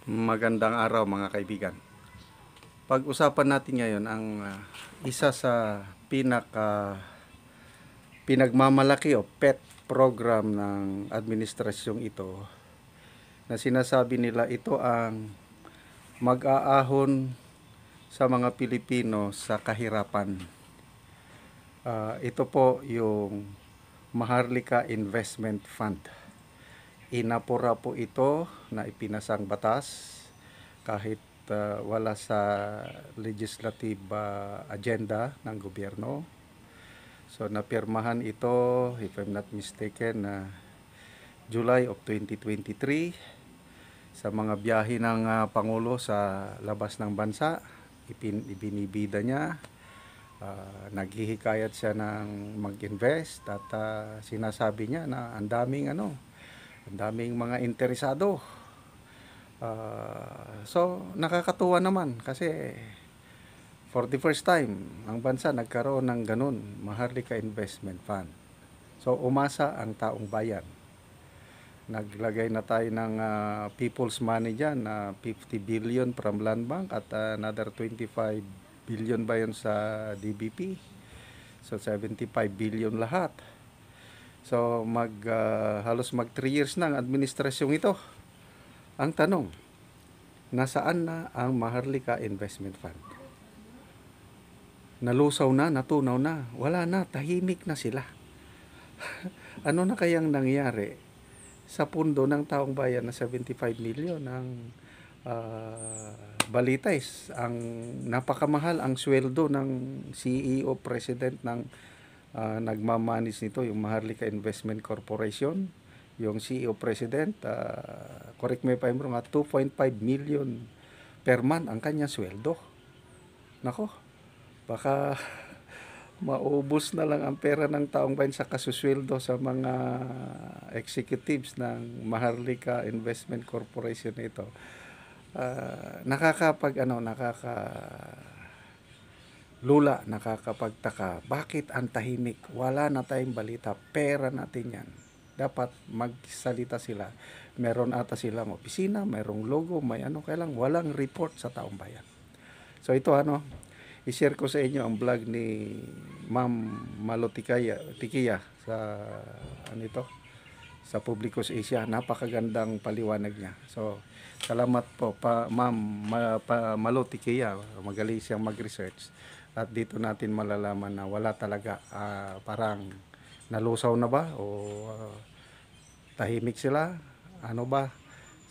Magandang araw mga kaibigan. Pag-usapan natin ngayon ang isa sa pinagmamalaki o pet program ng administrasyong ito na sinasabi nila ito ang mag-aahon sa mga Pilipino sa kahirapan. Ito po yung Maharlika Investment Fund. Inapura po ito na ipinasang batas kahit wala sa legislative agenda ng gobyerno. So napirmahan ito, if I'm not mistaken, July of 2023 sa mga biyahe ng Pangulo sa labas ng bansa. Ibinibida niya, naghihikayat siya ng mag-invest at sinasabi niya na ang daming mga interesado. So nakakatuwa naman kasi for the first time ang bansa nagkaroon ng ganun, Maharlika Investment Fund. So umasa ang taong bayan. Naglagay na tayo ng people's money dyan, 50 billion from Land Bank at another 25 billion ba yun sa DBP. So 75 billion lahat. So halos 3 years na ang administrasyong ito. Ang tanong, nasaan na ang Maharlika Investment Fund? Nalusaw na, natunaw na, wala na, tahimik na sila. Ano na kayang nangyari sa pundo ng taong bayan na 75 million ng balita is ang napakamahal ang sweldo ng CEO, President ng nagmamanis nito, yung Maharlika Investment Corporation. Yung CEO President, correct me if I'm wrong, 2.5 million per month ang kanyang sweldo. Nako, baka maubos na lang ang pera ng taong bayan sa kasusweldo sa mga executives ng Maharlika Investment Corporation ito. Lula, nakakapagtaka. Bakit ang tahimik? Wala na tayong balita. Pera natin yan. Dapat magsalita sila. Meron ata silang opisina, mayroong logo, kailang walang report sa taong bayan. So ito i-share ko sa inyo ang vlog ni Ma'am Malotikia sa Publicos Asia. Napakagandang paliwanag niya. So salamat po Ma'am Malotikia. Magaling siyang mag-research. At dito natin malalaman na wala talaga, parang nalusaw na ba o tahimik sila, ano ba?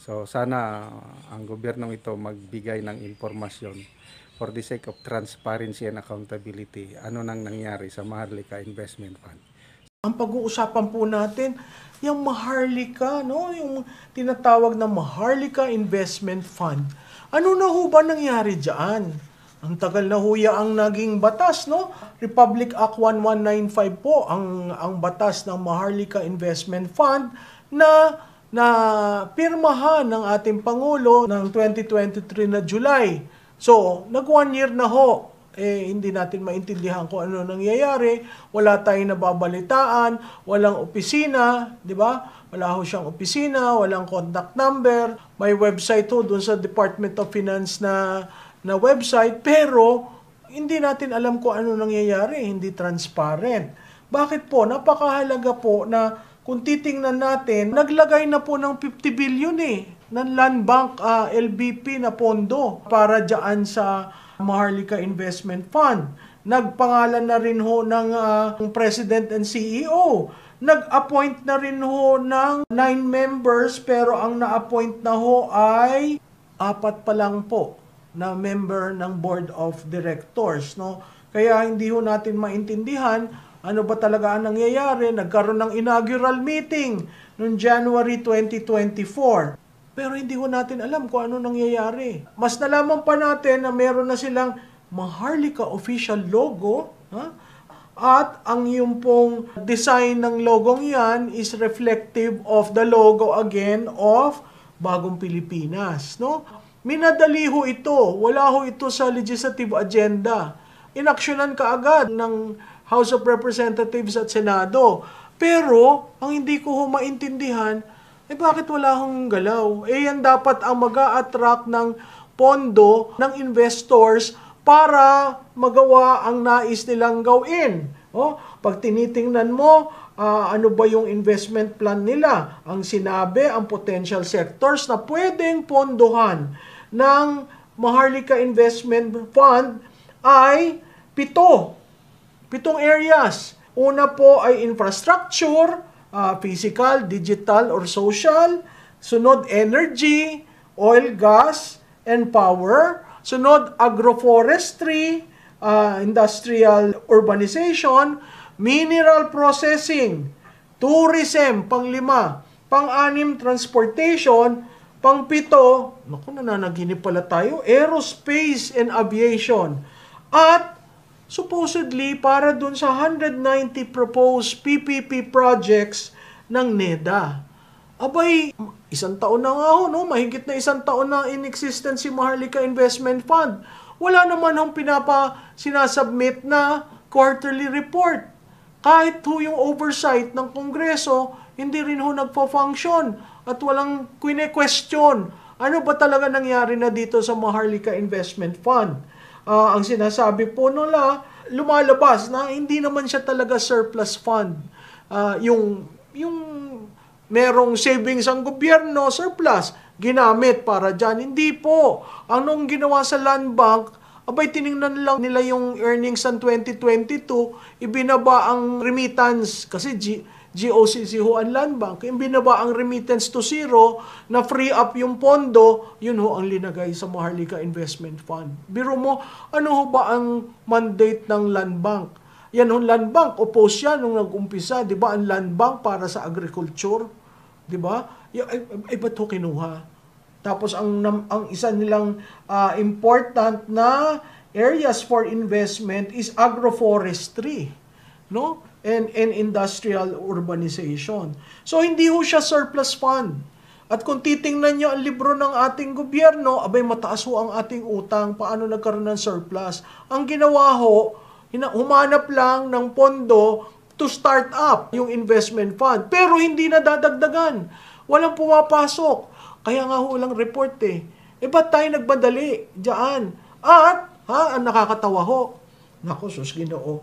So sana ang gobyernong ito magbigay ng impormasyon for the sake of transparency and accountability. Ano nang nangyari sa Maharlika Investment Fund? Ang pag-uusapan po natin, yung Maharlika, yung tinatawag na Maharlika Investment Fund. Ano na ho ba nangyari dyan? Ang tagal na huya ang naging batas, Republic Act 1195 po ang batas ng Maharlika Investment Fund na pirmahan ng ating Pangulo ng 2023 na July. So, nag 1 year na ho. Hindi natin maintindihan kung ano nangyayari. Wala tayong nababalitaan, walang opisina, di ba? Wala ho siyang opisina, walang contact number. May website ho doon sa Department of Finance na website, pero hindi natin alam kung ano nangyayari, hindi transparent. Bakit po? Napakahalaga po na kung titingnan natin, naglagay na po ng 50 billion ng Land Bank LBP na pondo para dyan sa Maharlika Investment Fund. Nagpangalan na rin ho ng President and CEO. Nag-appoint na rin ho ng 9 members, pero ang na-appoint na ho ay 4 pa lang po na member ng Board of Directors. Kaya hindi ho natin maintindihan ano ba talaga ang nangyayari. Nagkaroon ng inaugural meeting noong January 2024. Pero hindi ho natin alam kung ano nangyayari. Mas nalaman pa natin na meron na silang Maharlika official logo, at ang yung pong design ng logong yan is reflective of the logo again of Bagong Pilipinas. Minadali ho ito. Wala ho ito sa legislative agenda. Inaksyonan kaagad ng House of Representatives at Senado. Pero, ang hindi ko ho maintindihan, Eh bakit wala akong galaw? Eh yan dapat ang mag-a-attract ng pondo ng investors para magawa ang nais nilang gawin. Pag tinitingnan mo, ano ba yung investment plan nila? Ang sinabi, ang potential sectors na pwedeng pondohan ng Maharlika Investment Fund ay 7. 7 areas. Una po ay infrastructure, physical, digital, or social. Sunod, energy, oil, gas, and power. Sunod, agroforestry, industrial urbanization, mineral processing, tourism, pang-5, pang-6, transportation, pang-7, naku, nananaginip pala tayo, aerospace and aviation. At supposedly para dun sa 190 proposed PPP projects ng NEDA. Abay, 1 taon na nga ho, no? Mahigit na 1 taon na in existence si Maharlika Investment Fund. Wala naman hong sinasubmit na quarterly report. Kahit ho yung oversight ng Kongreso, hindi rin ho nagpo-function at walang question. Ano ba talaga nangyari na dito sa Maharlika Investment Fund? Ang sinasabi po nila, lumalabas na hindi naman siya talaga surplus fund. Yung merong savings ang gobyerno, surplus, ginamit para dyan. Hindi po. Anong ginawa sa land bank, abay tiningnan lang nila yung earnings ng 2022, ibinaba ang remittance, kasi GOCC ho ang land bank, ibinaba ang remittance to 0, na free up yung pondo, yun ho ang linagay sa Maharlika Investment Fund. Biro mo, ano ho ba ang mandate ng land bank? Yan ho land bank, oppose yan nung nag-umpisa, di ba? Ang land bank para sa agriculture, di ba? Ay ba't ho kinuha? Tapos ang isa nilang important na areas for investment is agroforestry, no? And industrial urbanization. So hindi ho siya surplus fund. At kung titingnan nyo ang libro ng ating gobyerno, abay mataas ho ang ating utang, paano nagkaroon ng surplus? Ang ginawa ho, humanap lang ng pondo to start up yung investment fund. Pero hindi na dadagdagan. Walang pumapasok. Kaya nga ho walang report eh. Ba't tayo nagbadali diyan? At, ang nakakatawa ho, naku, sus Ginoo,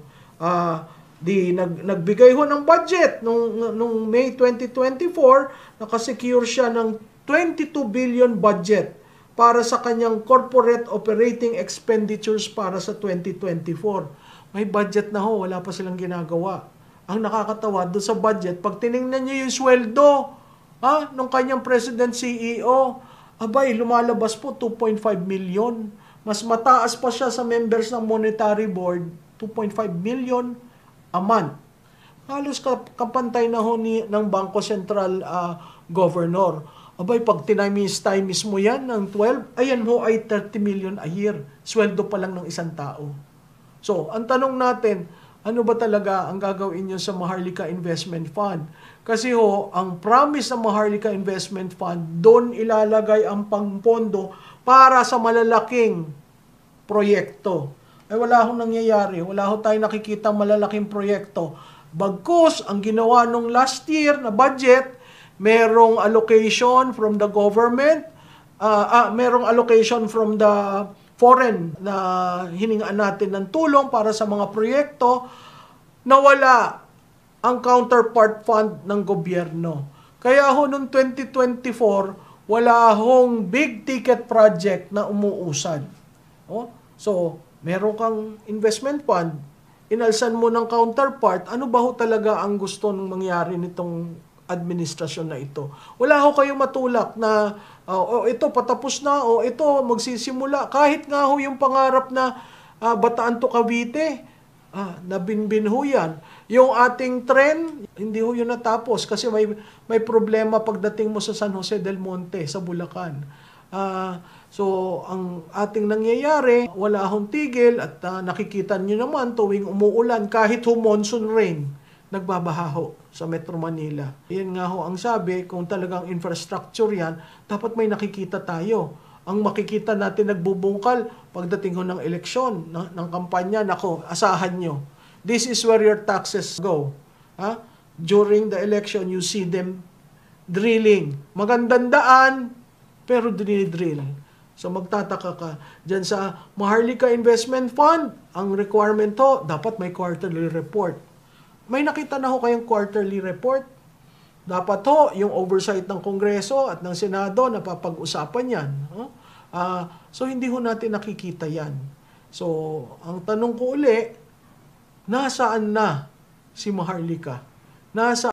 nagbigay ho ng budget nung May 2024, nakasecure siya ng 22 billion budget para sa kanyang corporate operating expenditures para sa 2024. May budget na ho, wala pa silang ginagawa. Ang nakakatawa doon sa budget, pag tiningnan niyo yung sweldo nung kanyang president CEO, abay, lumalabas po 2.5 million. Mas mataas pa siya sa members ng Monetary Board, 2.5 million a month. Halos kapantay na ho ng Bangko Sentral Governor. Abay, pag tinamis mo yan ng 12, ayan ho ay 30 million a year. Sweldo pa lang ng isang tao. So, ang tanong natin, ano ba talaga ang gagawin nyo sa Maharlika Investment Fund? Kasi ho, ang promise ng Maharlika Investment Fund, doon ilalagay ang pangpondo para sa malalaking proyekto. Ay wala akong nangyayari. Wala akong tayo nakikita malalaking proyekto. Bagkus, ang ginawa nung last year na budget, merong allocation from the government, merong allocation from the foreign na hiningaan natin ng tulong para sa mga proyekto, nawala ang counterpart fund ng gobyerno. Kaya ho noong 2024, wala hong big ticket project na umuusad. So, meron kang investment fund, inalsan mo ng counterpart, ano ba ho talaga ang gusto nung mangyari nitong administrasyon na ito? Wala ho kayong matulak na, ito patapos na, ito magsisimula. Kahit nga ho yung pangarap na Bataan to Cavite, nabinbin ho yan. Yung ating trend, hindi ho yun natapos kasi may problema pagdating mo sa San Jose del Monte, sa Bulacan. So, ang ating nangyayari, wala akong tigil at nakikita nyo naman tuwing umuulan, kahit monsoon rain, nagbabaha sa Metro Manila. Yan nga ho ang sabi, kung talagang infrastructure yan, dapat may nakikita tayo. Ang makikita natin nagbubungkal pagdating ho ng eleksyon, ng kampanya, nako, asahan nyo. This is where your taxes go. During the election, you see them drilling. Magandang daan, pero dinidrill. So magtataka ka, dyan sa Maharlika Investment Fund, ang requirement to, dapat may quarterly report. May nakita na ho kayong quarterly report? Dapat ho, yung oversight ng Kongreso at ng Senado, napapag-usapan yan. So hindi ho natin nakikita yan. So, ang tanong ko uli, nasaan na si Maharlika? Nasa